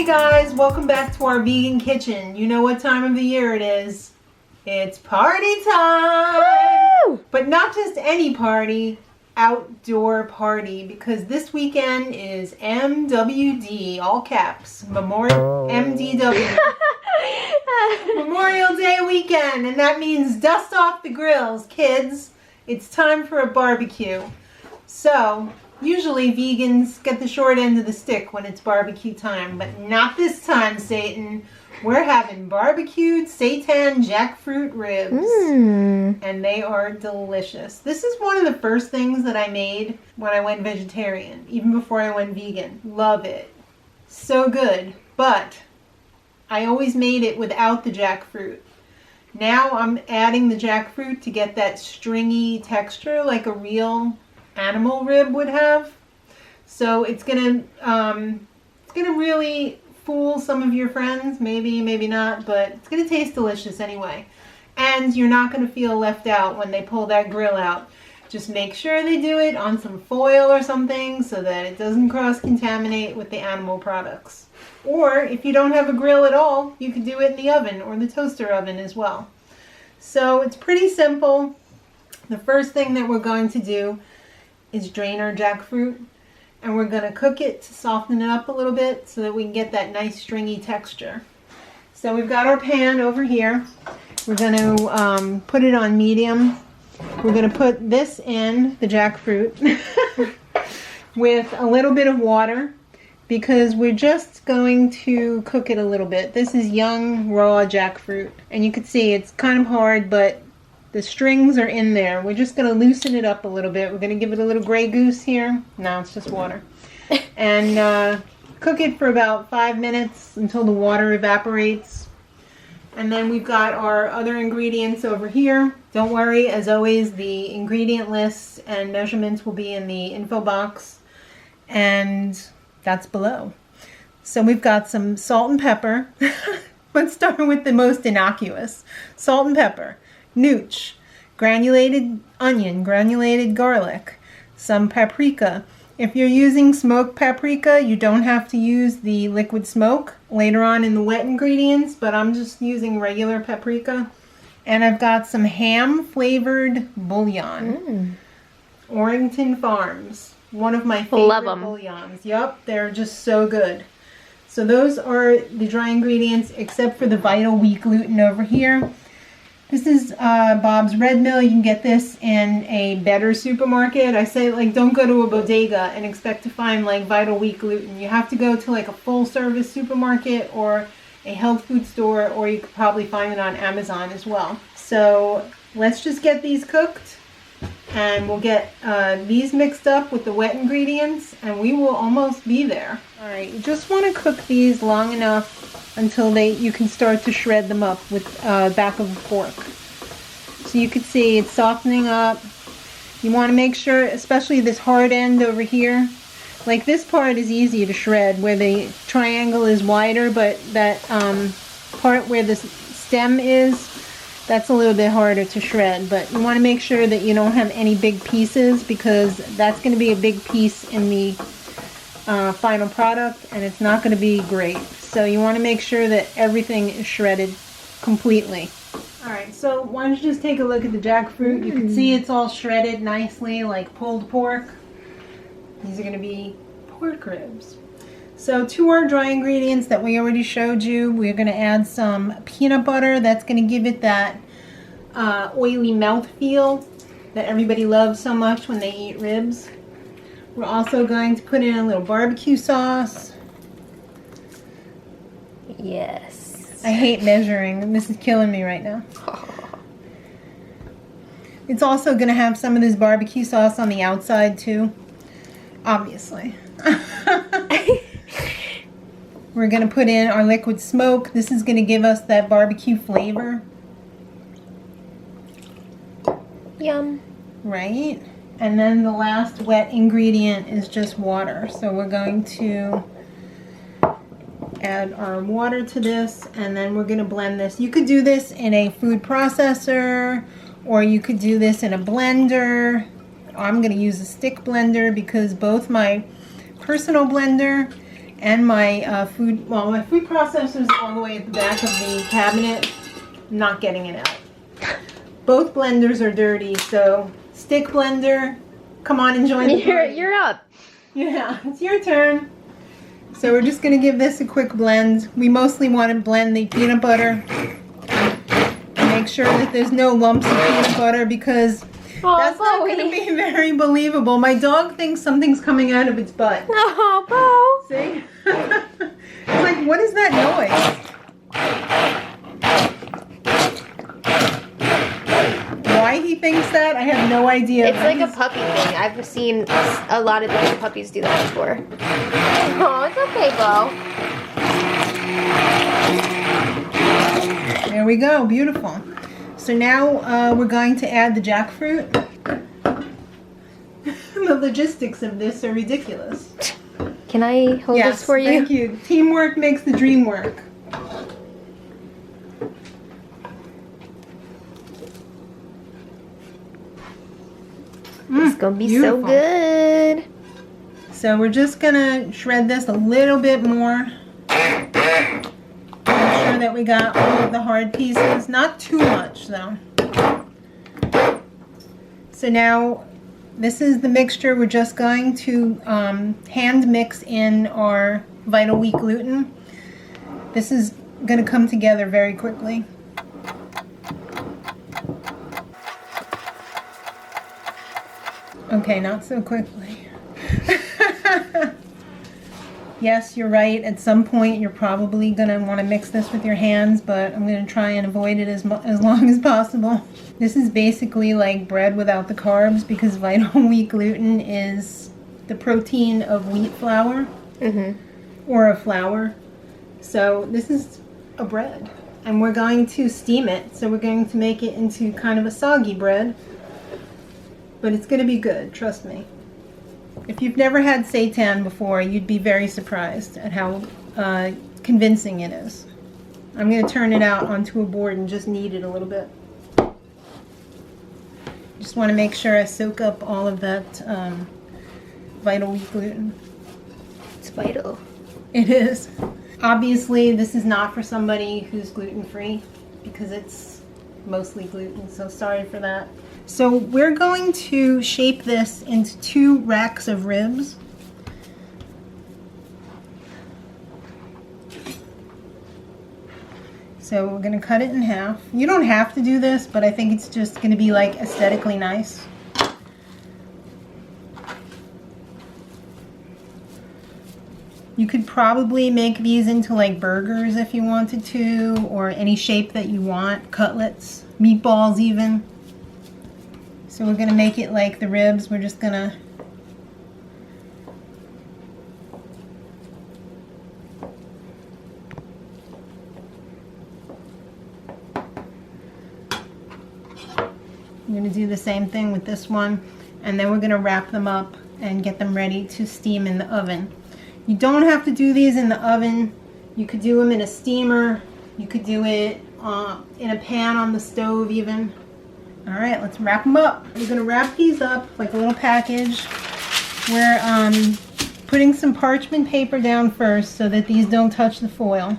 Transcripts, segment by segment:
Hey guys, welcome back to our vegan kitchen. You know what time of the year it is. It's party time! Woo! But not just any party, outdoor party, because this weekend is MWD, all caps, MDW. Memorial Day weekend, and that means dust off the grills, kids. It's time for a barbecue. So, usually vegans get the short end of the stick when it's barbecue time, but not this time, Satan. We're having barbecued Seitan jackfruit ribs, and they are delicious. This is one of the first things that I made when I went vegetarian, even before I went vegan. Love it. So good, but I always made it without the jackfruit. Now I'm adding the jackfruit to get that stringy texture like a real animal rib would have. So it's gonna really fool some of your friends, maybe not, but it's gonna taste delicious anyway. And you're not gonna feel left out when they pull that grill out. Just make sure they do it on some foil or something so that it doesn't cross-contaminate with the animal products. Or if you don't have a grill at all, you could do it in the oven or the toaster oven as well. So it's pretty simple. The first thing that we're going to do is drain our jackfruit, and we're going to cook it to soften it up a little bit so that we can get that nice stringy texture. So we've got our pan over here. We're going to put it on medium. We're going to put this in, the jackfruit, with a little bit of water because we're just going to cook it a little bit. This is young raw jackfruit, and you can see it's kind of hard, but the strings are in there. We're just going to loosen it up a little bit. We're going to give it a little Grey Goose here. No, it's just water. And cook it for about 5 minutes until the water evaporates. And then we've got our other ingredients over here. Don't worry, as always, the ingredient lists and measurements will be in the info box. And that's below. So we've got some salt and pepper. Let's start with the most innocuous. Salt and pepper. Nooch, granulated onion, granulated garlic, some paprika. If you're using smoked paprika, you don't have to use the liquid smoke later on in the wet ingredients, but I'm just using regular paprika. And I've got some ham flavored bouillon. Orrington Farms, one of my favorite bouillons. Yup, they're just so good. So those are the dry ingredients except for the Vital Wheat Gluten over here. This is Bob's Red Mill. You can get this in a better supermarket. I say, like, don't go to a bodega and expect to find, like, Vital Wheat Gluten. You have to go to, like, a full-service supermarket or a health food store, or you could probably find it on Amazon as well. So let's just get these cooked, and we'll get these mixed up with the wet ingredients, and we will almost be there. All right, you just want to cook these long enough until you can start to shred them up with back of a fork. So you can see it's softening up. You want to make sure, especially this hard end over here, like this part is easy to shred where the triangle is wider, but that part where the stem is, that's a little bit harder to shred. But you want to make sure that you don't have any big pieces because that's going to be a big piece in the final product, and it's not going to be great. So you want to make sure that everything is shredded completely. Alright, so why don't you just take a look at the jackfruit. You can see it's all shredded nicely, like pulled pork. These are going to be pork ribs. So to our dry ingredients that we already showed you, we're going to add some peanut butter. That's going to give it that oily mouthfeel that everybody loves so much when they eat ribs. We're also going to put in a little barbecue sauce. Yes. I hate measuring. This is killing me right now. It's also going to have some of this barbecue sauce on the outside too. Obviously. We're going to put in our liquid smoke. This is going to give us that barbecue flavor. Yum. Right? And then the last wet ingredient is just water. So we're going to add our water to this, and then we're going to blend this. You could do this in a food processor, or you could do this in a blender. I'm going to use a stick blender because both my personal blender and my food, well, my food processor's all the way at the back of the cabinet. I'm not getting it out. Both blenders are dirty, so stick blender, come on and join the party. You're up. Yeah, it's your turn. So we're just going to give this a quick blend. We mostly want to blend the peanut butter. Make sure that there's no lumps of peanut butter because that's not going to be very believable. My dog thinks something's coming out of its butt. Oh, Bo. See? It's like, what is that noise? Why he thinks that, I have no idea. It's like a puppy thing. I've seen a lot of different puppies do that before. Oh, it's okay, Bo. There we go, beautiful. So now we're going to add the jackfruit. The logistics of this are ridiculous. Can I hold this for you? Thank you. Teamwork makes the dream work. It's gonna be beautiful. so good. So we're just gonna shred this a little bit more. Make sure that we got all of the hard pieces. Not too much though. So now this is the mixture. We're just going to hand mix in our Vital Wheat Gluten. This is gonna come together very quickly. Okay, not so quickly. Yes, you're right. At some point, you're probably going to want to mix this with your hands, but I'm going to try and avoid it as long as possible. This is basically like bread without the carbs because Vital Wheat Gluten is the protein of wheat flour or a flour. So this is a bread, and we're going to steam it. So we're going to make it into kind of a soggy bread. But it's going to be good, trust me. If you've never had seitan before, you'd be very surprised at how convincing it is. I'm going to turn it out onto a board and just knead it a little bit. Just want to make sure I soak up all of that Vital Wheat Gluten. It's vital. It is. Obviously, this is not for somebody who's gluten-free because it's mostly gluten, so sorry for that. So we're going to shape this into 2 racks of ribs. So we're going to cut it in half. You don't have to do this, but I think it's just going to be like aesthetically nice. You could probably make these into like burgers if you wanted to, or any shape that you want, cutlets, meatballs even. So we're going to make it like the ribs. We're just going to do the same thing with this one, and then we're going to wrap them up and get them ready to steam in the oven. You don't have to do these in the oven. You could do them in a steamer. You could do it in a pan on the stove even. All right, let's wrap them up. We're going to wrap these up like a little package. We're putting some parchment paper down first so that these don't touch the foil.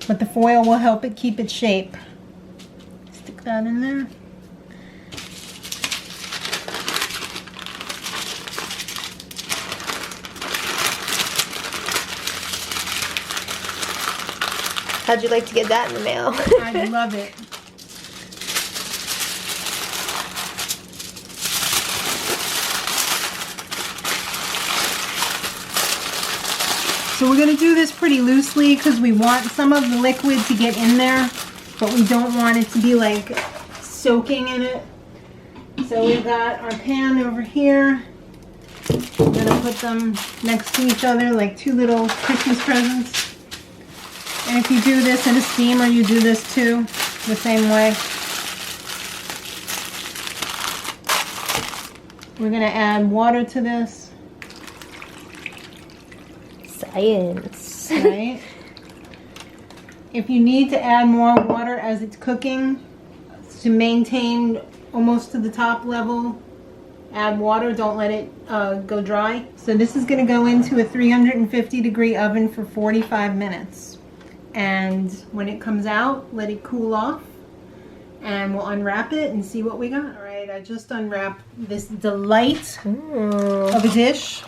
But the foil will help it keep its shape. Stick that in there. How'd you like to get that in the mail? I love it. So we're going to do this pretty loosely because we want some of the liquid to get in there, but we don't want it to be like soaking in it. So we've got our pan over here. We're going to put them next to each other like 2 little Christmas presents. And if you do this in a steamer, you do this too, the same way. We're going to add water to this. Science. Right? If you need to add more water as it's cooking to maintain almost to the top level Add water, don't let it go dry. So this is gonna go into a 350-degree oven for 45 minutes. And when it comes out, let it cool off. And we'll unwrap it and see what we got. All right, I just unwrapped this delight of a dish.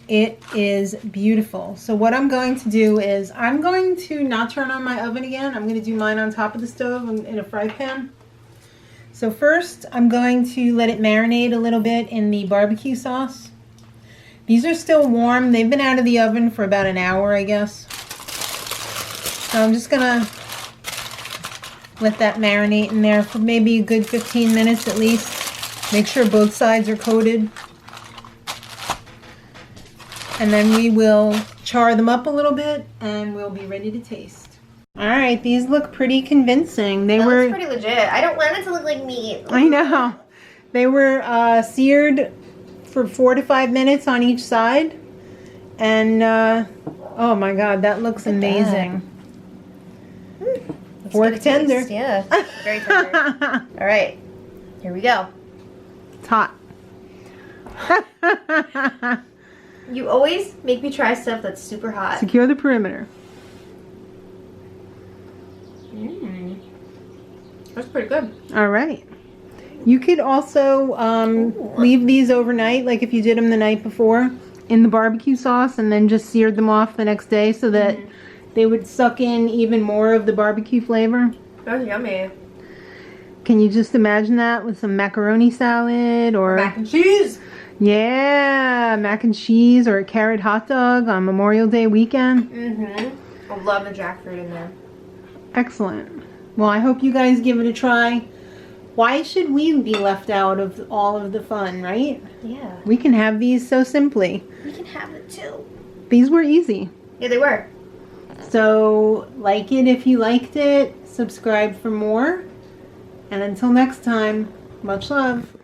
It is beautiful. So what I'm going to do is I'm going to not turn on my oven again. I'm going to do mine on top of the stove in a fry pan. So first I'm going to let it marinate a little bit in the barbecue sauce. These are still warm. They've been out of the oven for about an hour, I guess. So I'm just going to let that marinate in there for maybe a good 15 minutes at least. Make sure both sides are coated. And then we will char them up a little bit and we'll be ready to taste. All right, these look pretty convincing. That looks pretty legit. I don't want it to look like meat. I know. They were seared for 4 to 5 minutes on each side. And oh my God, that looks amazing. Fork tender. Taste. Yeah, very tender. All right, here we go. It's hot. You always make me try stuff that's super hot. Secure the perimeter. That's pretty good. All right. You could also leave these overnight, like if you did them the night before, in the barbecue sauce and then just seared them off the next day so that they would suck in even more of the barbecue flavor. That's yummy. Can you just imagine that with some macaroni salad or mac and cheese? Yeah, mac and cheese or a carrot hot dog on Memorial Day weekend. I love the jackfruit in there. Excellent. Well, I hope you guys give it a try. Why should we be left out of all of the fun, right? Yeah. We can have these so simply. We can have it too. These were easy. Yeah, they were. So, like it if you liked it. Subscribe for more. And until next time, much love.